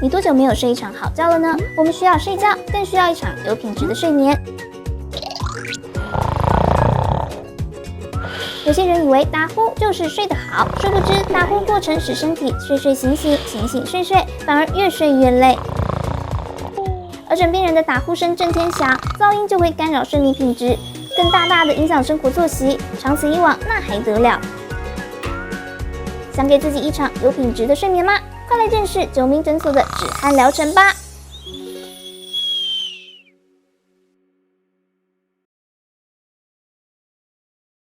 你多久没有睡一场好觉了呢？我们需要睡觉，更需要一场有品质的睡眠。有些人以为打呼就是睡得好，殊不知打呼过程使身体睡睡醒醒，醒醒睡睡，反而越睡越累。而枕边人的打呼声震天响，噪音就会干扰睡眠品质，更大大的影响生活作息。长此以往，那还得了？想给自己一场有品质的睡眠吗？快来认识九明诊所的止鼾疗程吧！